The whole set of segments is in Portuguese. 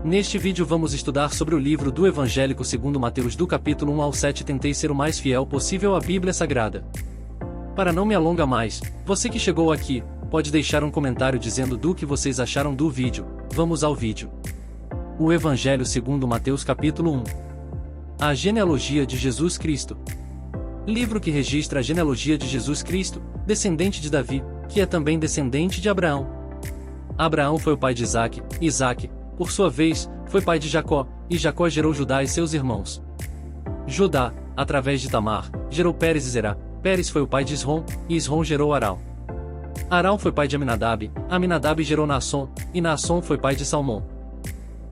Neste vídeo vamos estudar sobre o livro do Evangélico segundo Mateus do capítulo 1 ao 7. Tentei ser o mais fiel possível à Bíblia Sagrada. Para não me alongar mais, você que chegou aqui, pode deixar um comentário dizendo do que vocês acharam do vídeo. Vamos ao vídeo. O Evangelho segundo Mateus capítulo 1. A genealogia de Jesus Cristo. Livro que registra a genealogia de Jesus Cristo, descendente de Davi, que é também descendente de Abraão. Abraão foi o pai de Isaque, Isaque, por sua vez, foi pai de Jacó, e Jacó gerou Judá e seus irmãos. Judá, através de Tamar, gerou Pérez e Zerá. Pérez foi o pai de Esrom, e Esrom gerou Arão. Arão foi pai de Aminadab, Aminadab gerou Naasson, e Naasson foi pai de Salmão.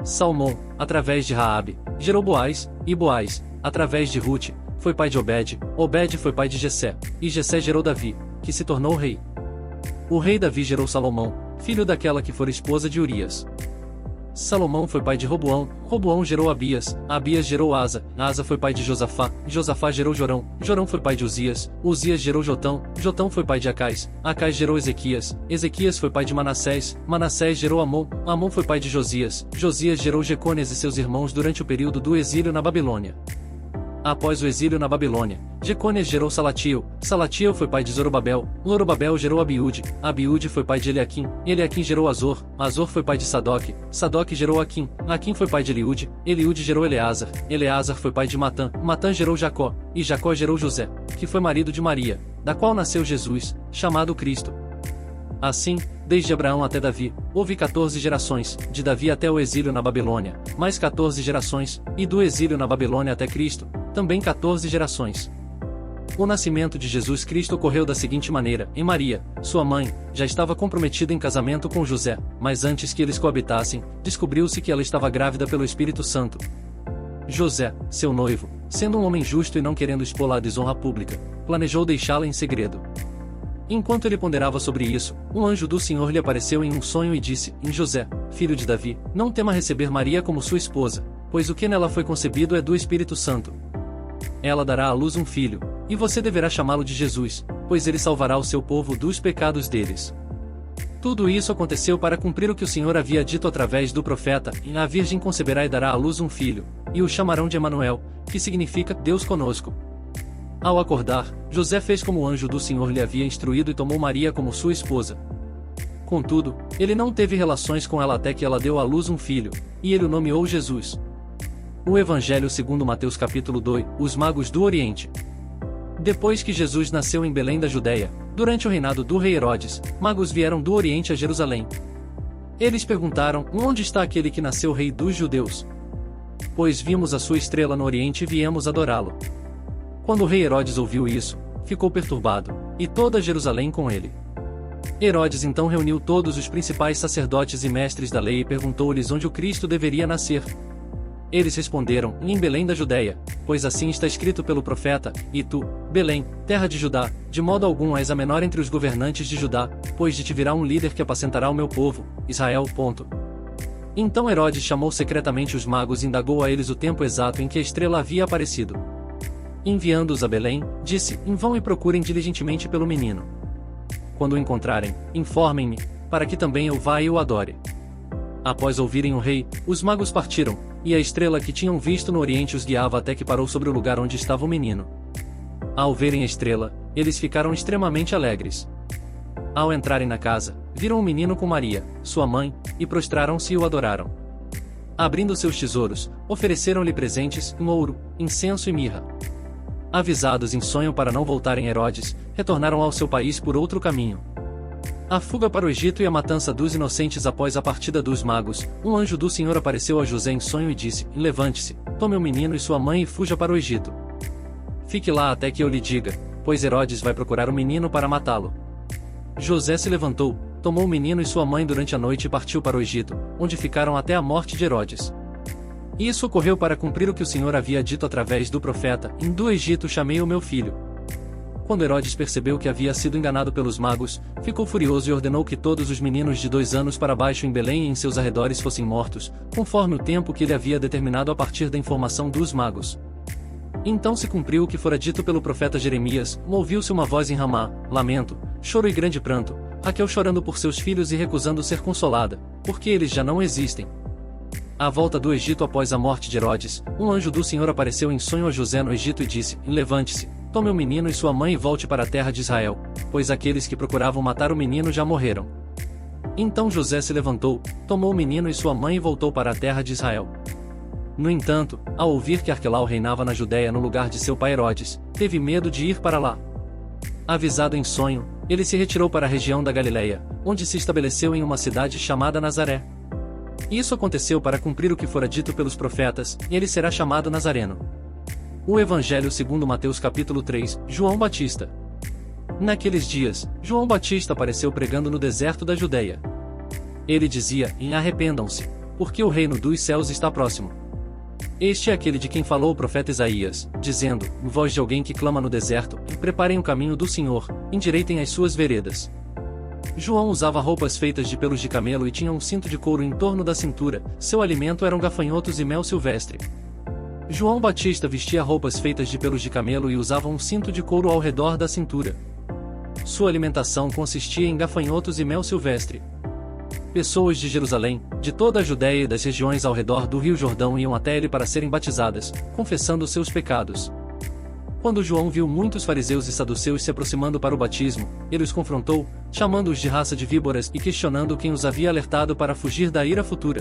Salmão, através de Raabe, gerou Boaz, e Boaz, através de Rute, foi pai de Obed, Obed foi pai de Jessé, e Jessé gerou Davi, que se tornou rei. O rei Davi gerou Salomão, filho daquela que fora esposa de Urias. Salomão foi pai de Roboão, Roboão gerou Abias, Abias gerou Asa, Asa foi pai de Josafá, Josafá gerou Jorão, Jorão foi pai de Uzias, Uzias gerou Jotão, Jotão foi pai de Acais, Acais gerou Ezequias, Ezequias foi pai de Manassés, Manassés gerou Amon, Amon foi pai de Josias, Josias gerou Jecônias e seus irmãos durante o período do exílio na Babilônia. Após o exílio na Babilônia, Jecônias gerou Salatiel, Salatiel foi pai de Zorobabel, Zorobabel gerou Abiúde, Abiúde foi pai de Eliaquim, Eliaquim gerou Azor, Azor foi pai de Sadoque, Sadoque gerou Aquim, Aquim foi pai de Eliúde, Eliúde gerou Eleazar, Eleazar foi pai de Matã, Matã gerou Jacó, e Jacó gerou José, que foi marido de Maria, da qual nasceu Jesus, chamado Cristo. Assim, desde Abraão até Davi, houve 14 gerações, de Davi até o exílio na Babilônia, mais 14 gerações, e do exílio na Babilônia até Cristo, também 14 gerações. O nascimento de Jesus Cristo ocorreu da seguinte maneira: em Maria, sua mãe, já estava comprometida em casamento com José, mas antes que eles coabitassem, descobriu-se que ela estava grávida pelo Espírito Santo. José, seu noivo, sendo um homem justo e não querendo expô-la à desonra pública, planejou deixá-la em segredo. Enquanto ele ponderava sobre isso, um anjo do Senhor lhe apareceu em um sonho e disse: em José, filho de Davi, não tema receber Maria como sua esposa, pois o que nela foi concebido é do Espírito Santo. Ela dará à luz um filho, e você deverá chamá-lo de Jesus, pois ele salvará o seu povo dos pecados deles. Tudo isso aconteceu para cumprir o que o Senhor havia dito através do profeta: e a virgem conceberá e dará à luz um filho, e o chamarão de Emanuel, que significa Deus conosco. Ao acordar, José fez como o anjo do Senhor lhe havia instruído e tomou Maria como sua esposa. Contudo, ele não teve relações com ela até que ela deu à luz um filho, e ele o nomeou Jesus. O Evangelho segundo Mateus capítulo 2, os magos do Oriente. Depois que Jesus nasceu em Belém da Judeia, durante o reinado do rei Herodes, magos vieram do Oriente a Jerusalém. Eles perguntaram: onde está aquele que nasceu rei dos judeus? Pois vimos a sua estrela no Oriente e viemos adorá-lo. Quando o rei Herodes ouviu isso, ficou perturbado, e toda Jerusalém com ele. Herodes então reuniu todos os principais sacerdotes e mestres da lei e perguntou-lhes onde o Cristo deveria nascer. Eles responderam: em Belém da Judeia, pois assim está escrito pelo profeta: e tu, Belém, terra de Judá, de modo algum és a menor entre os governantes de Judá, pois de ti virá um líder que apacentará o meu povo, Israel. Então Herodes chamou secretamente os magos e indagou a eles o tempo exato em que a estrela havia aparecido. Enviando-os a Belém, disse: vão e procurem diligentemente pelo menino. Quando o encontrarem, informem-me, para que também eu vá e o adore. Após ouvirem o rei, os magos partiram, e a estrela que tinham visto no Oriente os guiava até que parou sobre o lugar onde estava o menino. Ao verem a estrela, eles ficaram extremamente alegres. Ao entrarem na casa, viram o menino com Maria, sua mãe, e prostraram-se e o adoraram. Abrindo seus tesouros, ofereceram-lhe presentes, ouro, incenso e mirra. Avisados em sonho para não voltarem a Herodes, retornaram ao seu país por outro caminho. A fuga para o Egito e a matança dos inocentes após a partida dos magos, um anjo do Senhor apareceu a José em sonho e disse: levante-se, tome o menino e sua mãe e fuja para o Egito. Fique lá até que eu lhe diga, pois Herodes vai procurar o menino para matá-lo. José se levantou, tomou o menino e sua mãe durante a noite e partiu para o Egito, onde ficaram até a morte de Herodes. Isso ocorreu para cumprir o que o Senhor havia dito através do profeta: do Egito chamei o meu filho. Quando Herodes percebeu que havia sido enganado pelos magos, ficou furioso e ordenou que todos os meninos de 2 anos para baixo em Belém e em seus arredores fossem mortos, conforme o tempo que ele havia determinado a partir da informação dos magos. Então se cumpriu o que fora dito pelo profeta Jeremias: ouviu-se uma voz em Ramá, lamento, choro e grande pranto, Raquel chorando por seus filhos e recusando ser consolada, porque eles já não existem. À volta do Egito após a morte de Herodes, um anjo do Senhor apareceu em sonho a José no Egito e disse: Levante-se, tome o menino e sua mãe e volte para a terra de Israel, pois aqueles que procuravam matar o menino já morreram. Então José se levantou, tomou o menino e sua mãe e voltou para a terra de Israel. No entanto, ao ouvir que Arquelau reinava na Judéia no lugar de seu pai Herodes, teve medo de ir para lá. Avisado em sonho, ele se retirou para a região da Galileia, onde se estabeleceu em uma cidade chamada Nazaré. Isso aconteceu para cumprir o que fora dito pelos profetas: ele será chamado Nazareno. O Evangelho segundo Mateus capítulo 3, João Batista. Naqueles dias, João Batista apareceu pregando no deserto da Judeia. Ele dizia: arrependam-se, porque o reino dos céus está próximo. Este é aquele de quem falou o profeta Isaías, dizendo, voz de alguém que clama no deserto: preparem o caminho do Senhor, endireitem as suas veredas. João usava roupas feitas de pelos de camelo e tinha um cinto de couro em torno da cintura, seu alimento eram gafanhotos e mel silvestre. João Batista vestia roupas feitas de pelos de camelo e usava um cinto de couro ao redor da cintura. Sua alimentação consistia em gafanhotos e mel silvestre. Pessoas de Jerusalém, de toda a Judéia e das regiões ao redor do rio Jordão iam até ele para serem batizadas, confessando seus pecados. Quando João viu muitos fariseus e saduceus se aproximando para o batismo, ele os confrontou, chamando-os de raça de víboras e questionando quem os havia alertado para fugir da ira futura.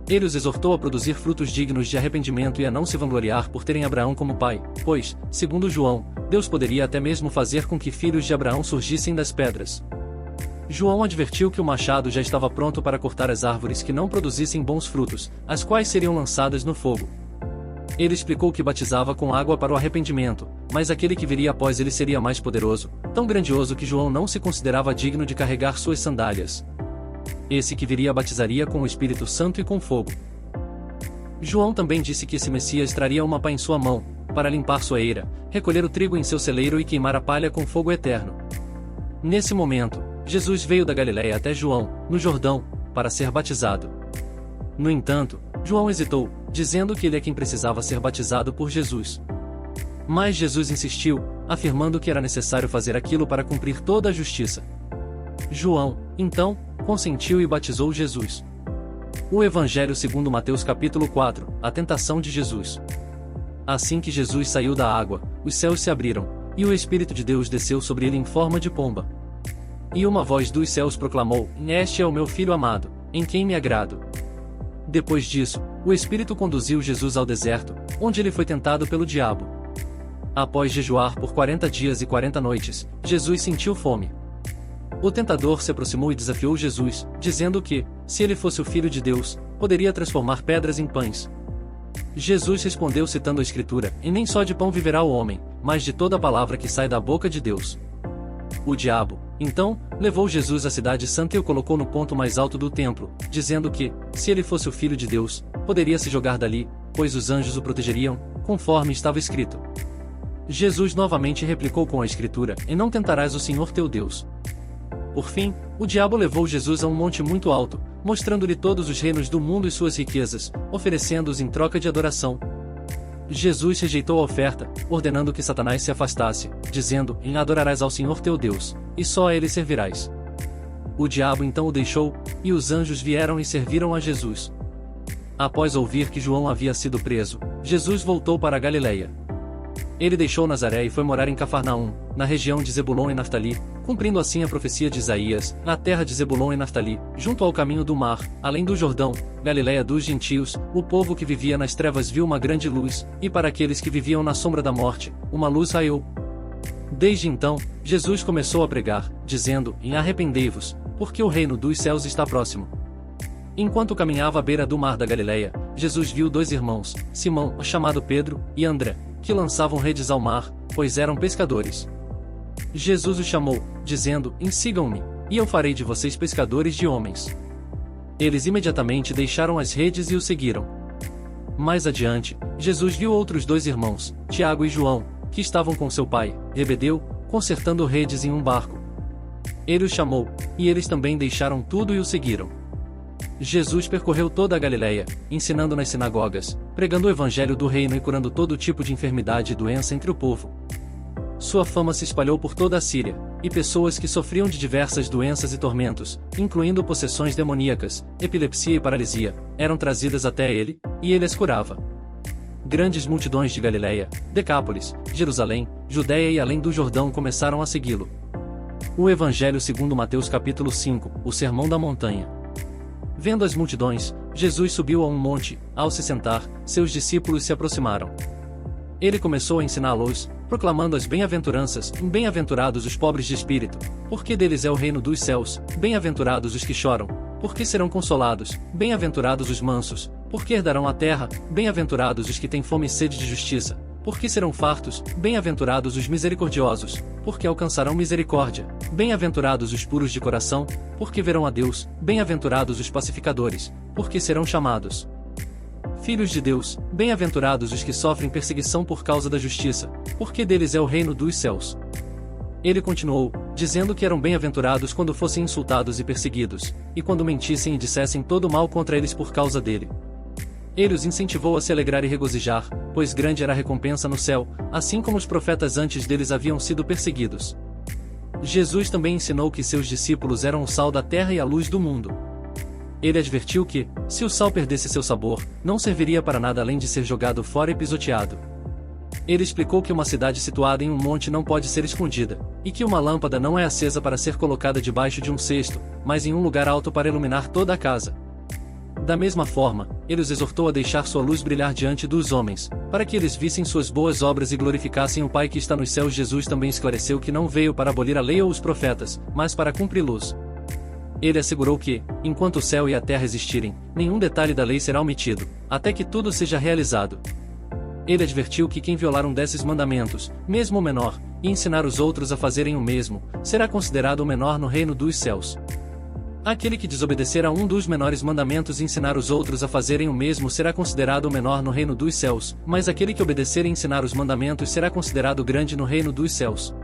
Ele os exortou a produzir frutos dignos de arrependimento e a não se vangloriar por terem Abraão como pai, pois, segundo João, Deus poderia até mesmo fazer com que filhos de Abraão surgissem das pedras. João advertiu que o machado já estava pronto para cortar as árvores que não produzissem bons frutos, as quais seriam lançadas no fogo. Ele explicou que batizava com água para o arrependimento, mas aquele que viria após ele seria mais poderoso, tão grandioso que João não se considerava digno de carregar suas sandálias. Esse que viria batizaria com o Espírito Santo e com fogo. João também disse que esse Messias traria uma pá em sua mão, para limpar sua eira, recolher o trigo em seu celeiro e queimar a palha com fogo eterno. Nesse momento, Jesus veio da Galileia até João, no Jordão, para ser batizado. No entanto, João hesitou, dizendo que ele é quem precisava ser batizado por Jesus. Mas Jesus insistiu, afirmando que era necessário fazer aquilo para cumprir toda a justiça. João, então, consentiu e batizou Jesus. O Evangelho segundo Mateus capítulo 4, a tentação de Jesus. Assim que Jesus saiu da água, os céus se abriram, e o Espírito de Deus desceu sobre ele em forma de pomba. E uma voz dos céus proclamou: Este é o meu Filho amado, em quem me agrado. Depois disso, o Espírito conduziu Jesus ao deserto, onde ele foi tentado pelo diabo. Após jejuar por 40 dias e 40 noites, Jesus sentiu fome. O tentador se aproximou e desafiou Jesus, dizendo que, se ele fosse o Filho de Deus, poderia transformar pedras em pães. Jesus respondeu citando a Escritura: E nem só de pão viverá o homem, mas de toda palavra que sai da boca de Deus. O diabo, então, levou Jesus à cidade santa e o colocou no ponto mais alto do templo, dizendo que, se ele fosse o Filho de Deus, poderia se jogar dali, pois os anjos o protegeriam, conforme estava escrito. Jesus novamente replicou com a Escritura: E não tentarás o Senhor teu Deus. Por fim, o diabo levou Jesus a um monte muito alto, mostrando-lhe todos os reinos do mundo e suas riquezas, oferecendo-os em troca de adoração. Jesus rejeitou a oferta, ordenando que Satanás se afastasse, dizendo: Adorarás ao Senhor teu Deus, e só a ele servirás. O diabo então o deixou, e os anjos vieram e serviram a Jesus. Após ouvir que João havia sido preso, Jesus voltou para a Galileia. Ele deixou Nazaré e foi morar em Cafarnaum, na região de Zebulon e Naftali, cumprindo assim a profecia de Isaías: na terra de Zebulon e Naftali, junto ao caminho do mar, além do Jordão, Galileia dos gentios, o povo que vivia nas trevas viu uma grande luz, e para aqueles que viviam na sombra da morte, uma luz raiou. Desde então, Jesus começou a pregar, dizendo: Arrependei-vos, porque o reino dos céus está próximo. Enquanto caminhava à beira do mar da Galileia, Jesus viu dois irmãos, Simão, chamado Pedro, e André, que lançavam redes ao mar, pois eram pescadores. Jesus os chamou, dizendo: Sigam-me, e eu farei de vocês pescadores de homens. Eles imediatamente deixaram as redes e o seguiram. Mais adiante, Jesus viu outros dois irmãos, Tiago e João, que estavam com seu pai, Zebedeu, consertando redes em um barco. Ele os chamou, e eles também deixaram tudo e o seguiram. Jesus percorreu toda a Galileia, ensinando nas sinagogas, pregando o evangelho do reino e curando todo tipo de enfermidade e doença entre o povo. Sua fama se espalhou por toda a Síria, e pessoas que sofriam de diversas doenças e tormentos, incluindo possessões demoníacas, epilepsia e paralisia, eram trazidas até ele, e ele as curava. Grandes multidões de Galiléia, Decápolis, Jerusalém, Judéia e além do Jordão começaram a segui-lo. O Evangelho segundo Mateus capítulo 5, o Sermão da Montanha. Vendo as multidões, Jesus subiu a um monte. Ao se sentar, seus discípulos se aproximaram. Ele começou a ensiná-los, proclamando as bem-aventuranças: bem-aventurados os pobres de espírito, porque deles é o reino dos céus; bem-aventurados os que choram, porque serão consolados; bem-aventurados os mansos, porque herdarão a terra; bem-aventurados os que têm fome e sede de justiça, porque serão fartos; bem-aventurados os misericordiosos, porque alcançarão misericórdia; bem-aventurados os puros de coração, porque verão a Deus; bem-aventurados os pacificadores, porque serão chamados filhos de Deus; bem-aventurados os que sofrem perseguição por causa da justiça, porque deles é o reino dos céus. Ele continuou, dizendo que eram bem-aventurados quando fossem insultados e perseguidos, e quando mentissem e dissessem todo mal contra eles por causa dele. Ele os incentivou a se alegrar e regozijar, pois grande era a recompensa no céu, assim como os profetas antes deles haviam sido perseguidos. Jesus também ensinou que seus discípulos eram o sal da terra e a luz do mundo. Ele advertiu que, se o sal perdesse seu sabor, não serviria para nada além de ser jogado fora e pisoteado. Ele explicou que uma cidade situada em um monte não pode ser escondida, e que uma lâmpada não é acesa para ser colocada debaixo de um cesto, mas em um lugar alto para iluminar toda a casa. Da mesma forma, ele os exortou a deixar sua luz brilhar diante dos homens, para que eles vissem suas boas obras e glorificassem o Pai que está nos céus. Jesus também esclareceu que não veio para abolir a lei ou os profetas, mas para cumpri-los. Ele assegurou que, enquanto o céu e a terra existirem, nenhum detalhe da lei será omitido, até que tudo seja realizado. Ele advertiu que quem violar um desses mandamentos, mesmo o menor, e ensinar os outros a fazerem o mesmo, será considerado o menor no reino dos céus. Aquele que desobedecer a um dos menores mandamentos e ensinar os outros a fazerem o mesmo será considerado o menor no reino dos céus, mas aquele que obedecer e ensinar os mandamentos será considerado grande no reino dos céus.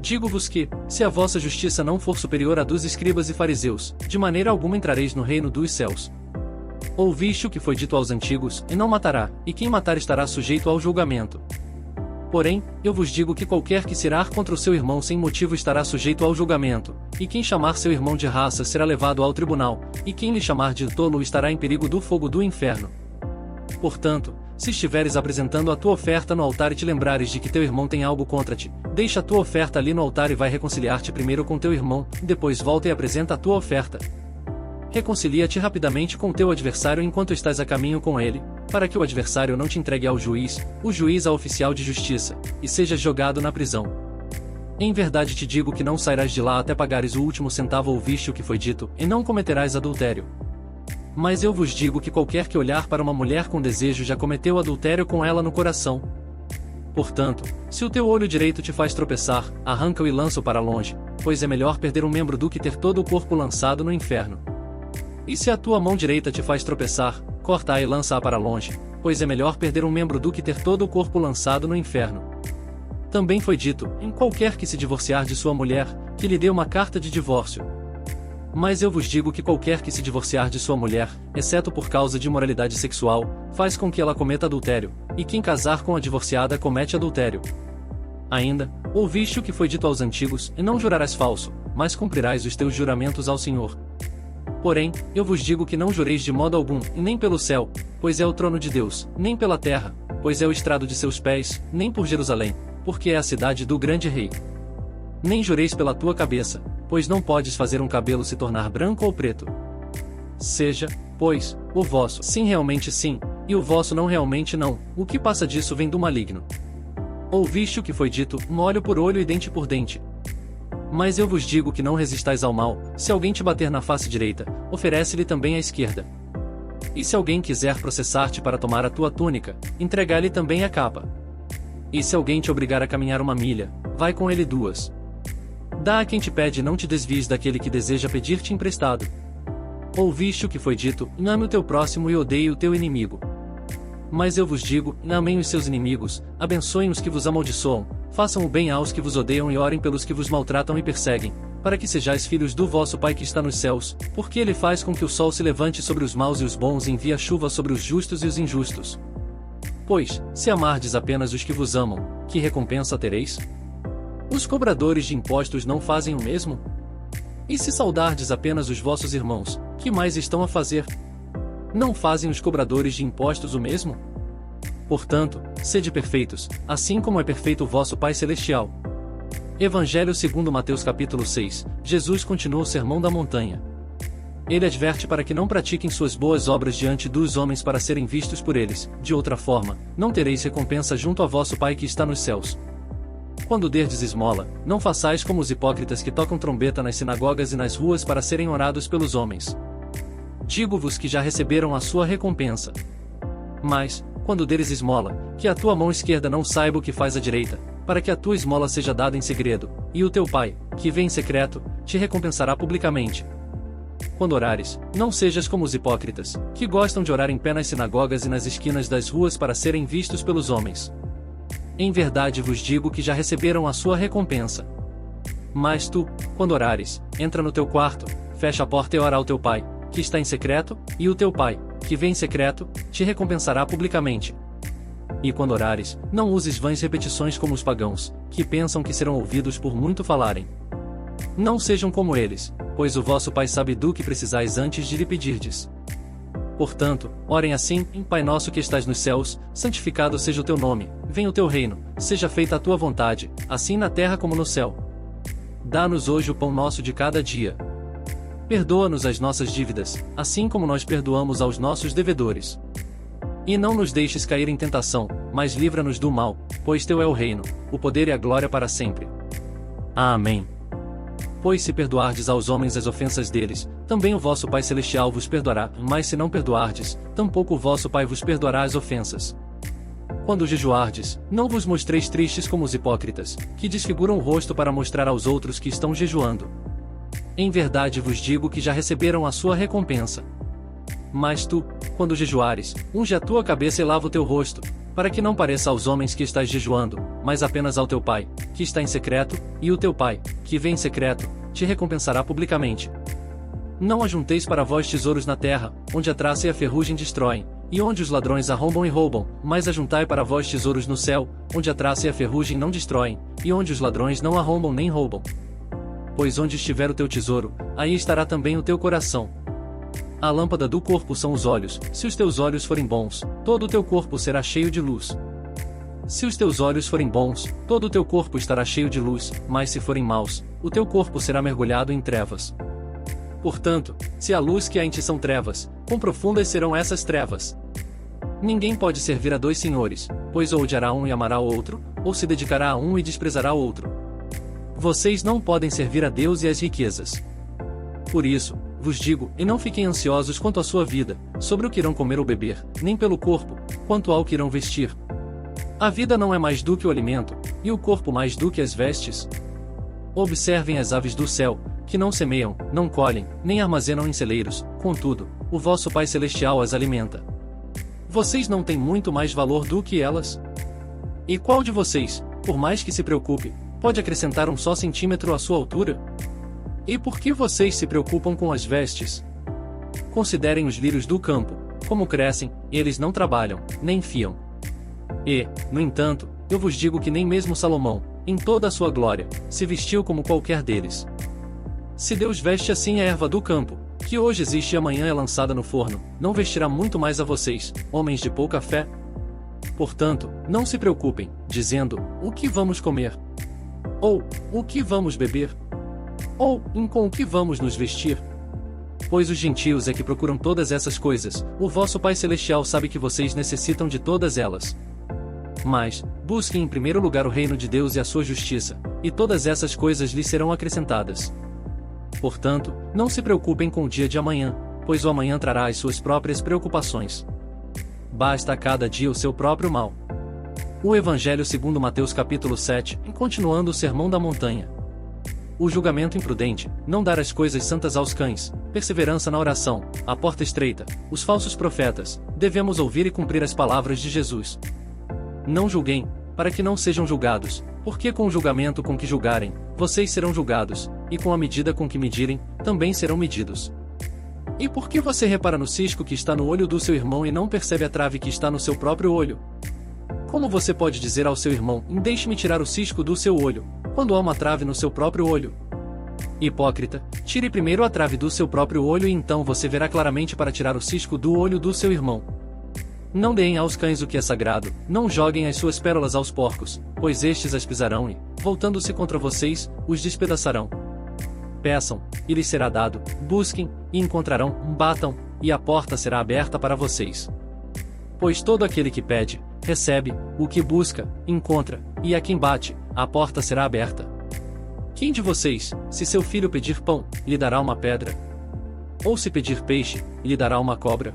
Digo-vos que, se a vossa justiça não for superior à dos escribas e fariseus, de maneira alguma entrareis no reino dos céus. Ouviste o que foi dito aos antigos: e não matará, e quem matar estará sujeito ao julgamento. Porém, eu vos digo que qualquer que se irar contra o seu irmão sem motivo estará sujeito ao julgamento, e quem chamar seu irmão de raça será levado ao tribunal, e quem lhe chamar de tolo estará em perigo do fogo do inferno. Portanto, se estiveres apresentando a tua oferta no altar e te lembrares de que teu irmão tem algo contra ti, deixa a tua oferta ali no altar e vai reconciliar-te primeiro com teu irmão, depois volta e apresenta a tua oferta. Reconcilia-te rapidamente com teu adversário enquanto estás a caminho com ele, para que o adversário não te entregue ao juiz, o juiz ao oficial de justiça, e sejas jogado na prisão. Em verdade te digo que não sairás de lá até pagares o último centavo. Ouviste o que foi dito: e não cometerás adultério. Mas eu vos digo que qualquer que olhar para uma mulher com desejo já cometeu adultério com ela no coração. Portanto, se o teu olho direito te faz tropeçar, arranca-o e lança-o para longe, pois é melhor perder um membro do que ter todo o corpo lançado no inferno. E se a tua mão direita te faz tropeçar, corta-a e lança-a para longe, pois é melhor perder um membro do que ter todo o corpo lançado no inferno. Também foi dito: em qualquer que se divorciar de sua mulher, que lhe dê uma carta de divórcio. Mas eu vos digo que qualquer que se divorciar de sua mulher, exceto por causa de imoralidade sexual, faz com que ela cometa adultério, e quem casar com a divorciada comete adultério. Ainda, ouviste o que foi dito aos antigos: e não jurarás falso, mas cumprirás os teus juramentos ao Senhor. Porém, eu vos digo que não jureis de modo algum, e nem pelo céu, pois é o trono de Deus, nem pela terra, pois é o estrado de seus pés, nem por Jerusalém, porque é a cidade do grande rei. Nem jureis pela tua cabeça, pois não podes fazer um cabelo se tornar branco ou preto. Seja, pois, o vosso sim realmente sim, e o vosso não realmente não, o que passa disso vem do maligno. Ouviste o que foi dito: olho por olho e dente por dente. Mas eu vos digo que não resistais ao mal: se alguém te bater na face direita, oferece-lhe também a esquerda. E se alguém quiser processar-te para tomar a tua túnica, entrega-lhe também a capa. E se alguém te obrigar a caminhar 1 milha, vai com ele 2. Dá a quem te pede e não te desvies daquele que deseja pedir-te emprestado. Ouviste o que foi dito: ame o teu próximo e odeie o teu inimigo. Mas eu vos digo: amem os seus inimigos, abençoem os que vos amaldiçoam, façam o bem aos que vos odeiam e orem pelos que vos maltratam e perseguem, para que sejais filhos do vosso Pai que está nos céus, porque ele faz com que o sol se levante sobre os maus e os bons e envia chuva sobre os justos e os injustos. Pois, se amardes apenas os que vos amam, que recompensa tereis? Os cobradores de impostos não fazem o mesmo? E se saudardes apenas os vossos irmãos, que mais estão a fazer? Não fazem os cobradores de impostos o mesmo? Portanto, sede perfeitos, assim como é perfeito o vosso Pai Celestial. Evangelho segundo Mateus capítulo 6, Jesus continua o sermão da montanha. Ele adverte para que não pratiquem suas boas obras diante dos homens para serem vistos por eles, de outra forma, não tereis recompensa junto a vosso Pai que está nos céus. Quando derdes esmola, não façais como os hipócritas que tocam trombeta nas sinagogas e nas ruas para serem orados pelos homens. Digo-vos que já receberam a sua recompensa. Mas, quando deres esmola, que a tua mão esquerda não saiba o que faz a direita, para que a tua esmola seja dada em segredo, e o teu Pai, que vê em secreto, te recompensará publicamente. Quando orares, não sejas como os hipócritas, que gostam de orar em pé nas sinagogas e nas esquinas das ruas para serem vistos pelos homens. Em verdade vos digo que já receberam a sua recompensa. Mas tu, quando orares, entra no teu quarto, fecha a porta e ora ao teu Pai, que está em secreto, e o teu Pai, que vê em secreto, te recompensará publicamente. E quando orares, não uses vãs repetições como os pagãos, que pensam que serão ouvidos por muito falarem. Não sejam como eles, pois o vosso Pai sabe do que precisais antes de lhe pedirdes. Portanto, orem assim: Pai nosso que estás nos céus, santificado seja o teu nome, venha o teu reino, seja feita a tua vontade, assim na terra como no céu. Dá-nos hoje o pão nosso de cada dia. Perdoa-nos as nossas dívidas, assim como nós perdoamos aos nossos devedores. E não nos deixes cair em tentação, mas livra-nos do mal, pois teu é o reino, o poder e a glória para sempre. Amém. Pois se perdoardes aos homens as ofensas deles, também o vosso Pai Celestial vos perdoará, mas se não perdoardes, tampouco o vosso Pai vos perdoará as ofensas. Quando jejuardes, não vos mostreis tristes como os hipócritas, que desfiguram o rosto para mostrar aos outros que estão jejuando. Em verdade vos digo que já receberam a sua recompensa. Mas tu, quando jejuares, unge a tua cabeça e lava o teu rosto, para que não pareça aos homens que estás jejuando, mas apenas ao teu Pai, que está em secreto, e o teu Pai, que vê em secreto, te recompensará publicamente. Não ajunteis para vós tesouros na terra, onde a traça e a ferrugem destroem, e onde os ladrões arrombam e roubam, mas ajuntai para vós tesouros no céu, onde a traça e a ferrugem não destroem, e onde os ladrões não arrombam nem roubam. Pois onde estiver o teu tesouro, aí estará também o teu coração. A lâmpada do corpo são os olhos. Se os teus olhos forem bons, todo o teu corpo será cheio de luz. Se os teus olhos forem bons, todo o teu corpo estará cheio de luz, mas se forem maus, o teu corpo será mergulhado em trevas. Portanto, se a luz que há em ti são trevas, quão profundas serão essas trevas? Ninguém pode servir a dois senhores, pois ou odiará um e amará o outro, ou se dedicará a um e desprezará o outro. Vocês não podem servir a Deus e às riquezas. Por isso, vos digo, e não fiquem ansiosos quanto à sua vida, sobre o que irão comer ou beber, nem pelo corpo, quanto ao que irão vestir. A vida não é mais do que o alimento, e o corpo mais do que as vestes. Observem as aves do céu, que não semeiam, não colhem, nem armazenam em celeiros, contudo, o vosso Pai Celestial as alimenta. Vocês não têm muito mais valor do que elas? E qual de vocês, por mais que se preocupe, pode acrescentar um só centímetro à sua altura? E por que vocês se preocupam com as vestes? Considerem os lírios do campo, como crescem, eles não trabalham, nem fiam. E, no entanto, eu vos digo que nem mesmo Salomão, em toda a sua glória, se vestiu como qualquer deles. Se Deus veste assim a erva do campo, que hoje existe e amanhã é lançada no forno, não vestirá muito mais a vocês, homens de pouca fé? Portanto, não se preocupem, dizendo, o que vamos comer? Ou, o que vamos beber? Ou, com o que vamos nos vestir? Pois os gentios é que procuram todas essas coisas, o vosso Pai Celestial sabe que vocês necessitam de todas elas. Mas, busquem em primeiro lugar o reino de Deus e a sua justiça, e todas essas coisas lhes serão acrescentadas. Portanto, não se preocupem com o dia de amanhã, pois o amanhã trará as suas próprias preocupações. Basta a cada dia o seu próprio mal. O Evangelho segundo Mateus capítulo 7, continuando o Sermão da Montanha. O julgamento imprudente, não dar as coisas santas aos cães, perseverança na oração, a porta estreita, os falsos profetas, devemos ouvir e cumprir as palavras de Jesus. Não julguem, para que não sejam julgados, porque com o julgamento com que julgarem, vocês serão julgados, e com a medida com que medirem, também serão medidos. E por que você repara no cisco que está no olho do seu irmão e não percebe a trave que está no seu próprio olho? Como você pode dizer ao seu irmão: deixe-me tirar o cisco do seu olho, quando há uma trave no seu próprio olho? Hipócrita, tire primeiro a trave do seu próprio olho e então você verá claramente para tirar o cisco do olho do seu irmão. Não deem aos cães o que é sagrado, não joguem as suas pérolas aos porcos, pois estes as pisarão e, voltando-se contra vocês, os despedaçarão. Peçam, e lhes será dado, busquem, e encontrarão, batam, e a porta será aberta para vocês. Pois todo aquele que pede, recebe, o que busca, encontra, e a quem bate, a porta será aberta. Quem de vocês, se seu filho pedir pão, lhe dará uma pedra? Ou se pedir peixe, lhe dará uma cobra?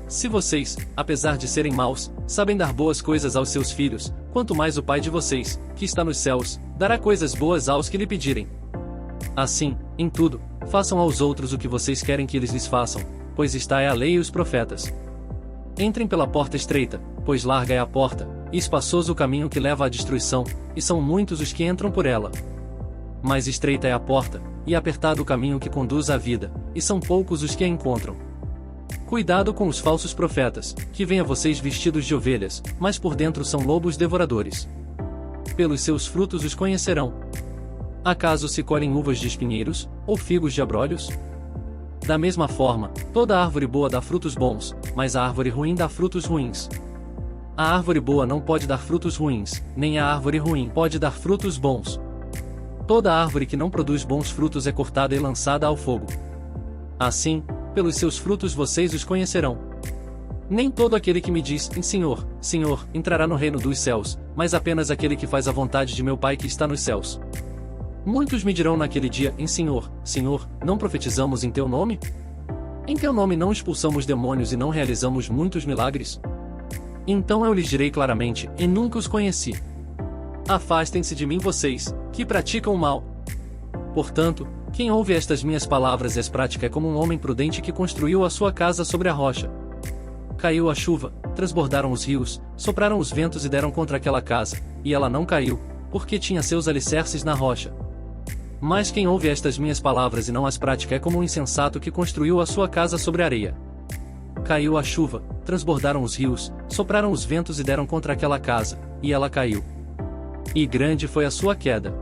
Se vocês, apesar de serem maus, sabem dar boas coisas aos seus filhos, quanto mais o Pai de vocês, que está nos céus, dará coisas boas aos que lhe pedirem. Assim, em tudo, façam aos outros o que vocês querem que eles lhes façam, pois está é a lei e os profetas. Entrem pela porta estreita, pois larga é a porta, e espaçoso o caminho que leva à destruição, e são muitos os que entram por ela. Mas estreita é a porta, e apertado o caminho que conduz à vida, e são poucos os que a encontram. Cuidado com os falsos profetas, que vêm a vocês vestidos de ovelhas, mas por dentro são lobos devoradores. Pelos seus frutos os conhecerão. Acaso se colhem uvas de espinheiros, ou figos de abrolhos? Da mesma forma, toda árvore boa dá frutos bons, mas a árvore ruim dá frutos ruins. A árvore boa não pode dar frutos ruins, nem a árvore ruim pode dar frutos bons. Toda árvore que não produz bons frutos é cortada e lançada ao fogo. Assim, pelos seus frutos vocês os conhecerão. Nem todo aquele que me diz, Senhor, Senhor, entrará no reino dos céus, mas apenas aquele que faz a vontade de meu Pai que está nos céus. Muitos me dirão naquele dia, Senhor, Senhor, não profetizamos em teu nome? Em teu nome não expulsamos demônios e não realizamos muitos milagres? Então eu lhes direi claramente, e nunca os conheci. Afastem-se de mim vocês, que praticam o mal. Portanto, quem ouve estas minhas palavras e as pratica é como um homem prudente que construiu a sua casa sobre a rocha. Caiu a chuva, transbordaram os rios, sopraram os ventos e deram contra aquela casa, e ela não caiu, porque tinha seus alicerces na rocha. Mas quem ouve estas minhas palavras e não as pratica é como um insensato que construiu a sua casa sobre a areia. Caiu a chuva, transbordaram os rios, sopraram os ventos e deram contra aquela casa, e ela caiu. E grande foi a sua queda.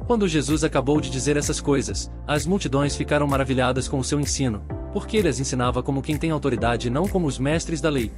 Quando Jesus acabou de dizer essas coisas, as multidões ficaram maravilhadas com o seu ensino, porque ele as ensinava como quem tem autoridade e não como os mestres da lei.